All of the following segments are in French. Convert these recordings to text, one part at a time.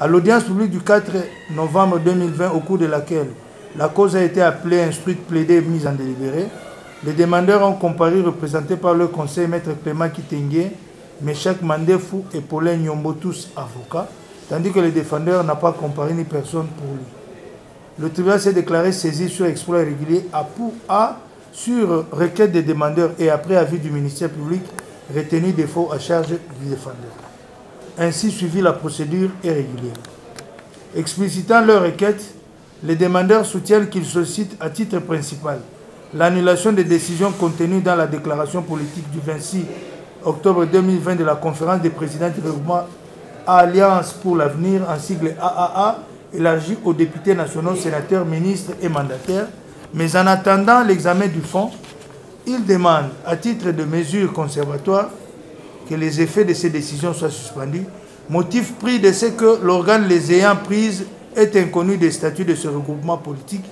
À l'audience publique du 4 novembre 2020, au cours de laquelle la cause a été appelée, instruite, plaidée et mise en délibéré, les demandeurs ont comparu représentés par le conseil Maître Clément Kitenge, Meshak Mandefou et Paulin Nyombo, tous avocats, tandis que le défendeur n'a pas comparé ni personne pour lui. Le tribunal s'est déclaré saisi sur exploit irrégulier sur requête des demandeurs et après avis du ministère public retenu défaut à charge du défendeur. Ainsi suivi la procédure est régulière. Explicitant leur requête, les demandeurs soutiennent qu'ils sollicitent à titre principal l'annulation des décisions contenues dans la déclaration politique du 26 octobre 2020 de la conférence des présidents du regroupement Alliance pour l'avenir, en sigle AAA, élargie aux députés nationaux, sénateurs, ministres et mandataires. Mais en attendant l'examen du fond, ils demandent, à titre de mesure conservatoire, que les effets de ces décisions soient suspendus, motif pris de ce que l'organe les ayant prises est inconnu des statuts de ce regroupement politique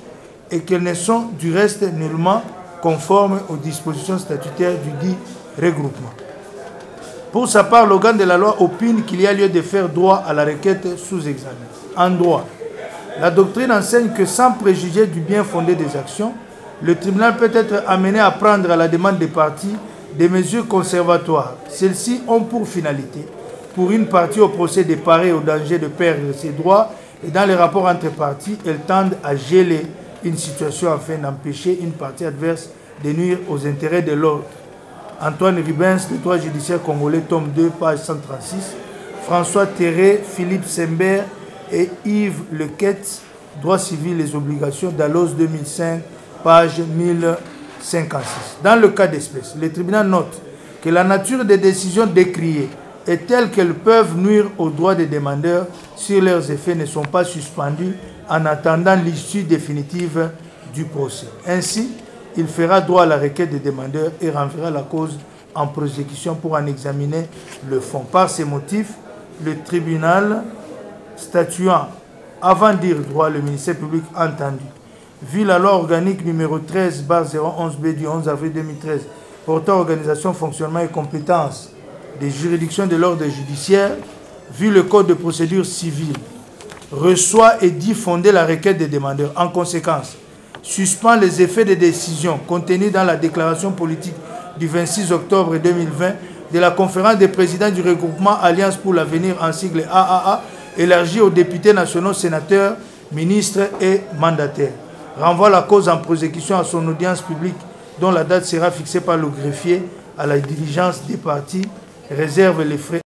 et qu'elles ne sont du reste nullement conformes aux dispositions statutaires du dit regroupement. Pour sa part, l'organe de la loi opine qu'il y a lieu de faire droit à la requête sous examen. En droit, la doctrine enseigne que sans préjuger du bien fondé des actions, le tribunal peut être amené à prendre à la demande des parties des mesures conservatoires. Celles-ci ont pour finalité, pour une partie au procès de parer au danger de perdre ses droits et dans les rapports entre parties, elles tendent à geler une situation afin d'empêcher une partie adverse de nuire aux intérêts de l'autre. Antoine Rubens, le droit judiciaire congolais, tome 2, page 136. François Terré, Philippe Sember et Yves Lequette, droit civil et obligations, Dallos 2005, page 1056. Dans le cas d'espèce, le tribunal note que la nature des décisions décriées est telle qu'elles peuvent nuire aux droits des demandeurs si leurs effets ne sont pas suspendus en attendant l'issue définitive du procès. Ainsi, il fera droit à la requête des demandeurs et renverra la cause en prosécution pour en examiner le fond. Par ces motifs, le tribunal statuant avant dire droit, le ministère public entendu, vu la loi organique numéro 13/011B du 11 avril 2013 portant organisation, fonctionnement et compétences des juridictions de l'ordre judiciaire, vu le code de procédure civile, reçoit et dit fonder la requête des demandeurs. En conséquence, suspend les effets des décisions contenues dans la déclaration politique du 26 octobre 2020 de la conférence des présidents du regroupement Alliance pour l'avenir, en sigle AAA, élargie aux députés nationaux, sénateurs, ministres et mandataires. Renvoie la cause en prosécution à son audience publique dont la date sera fixée par le greffier à la diligence des parties, réserve les frais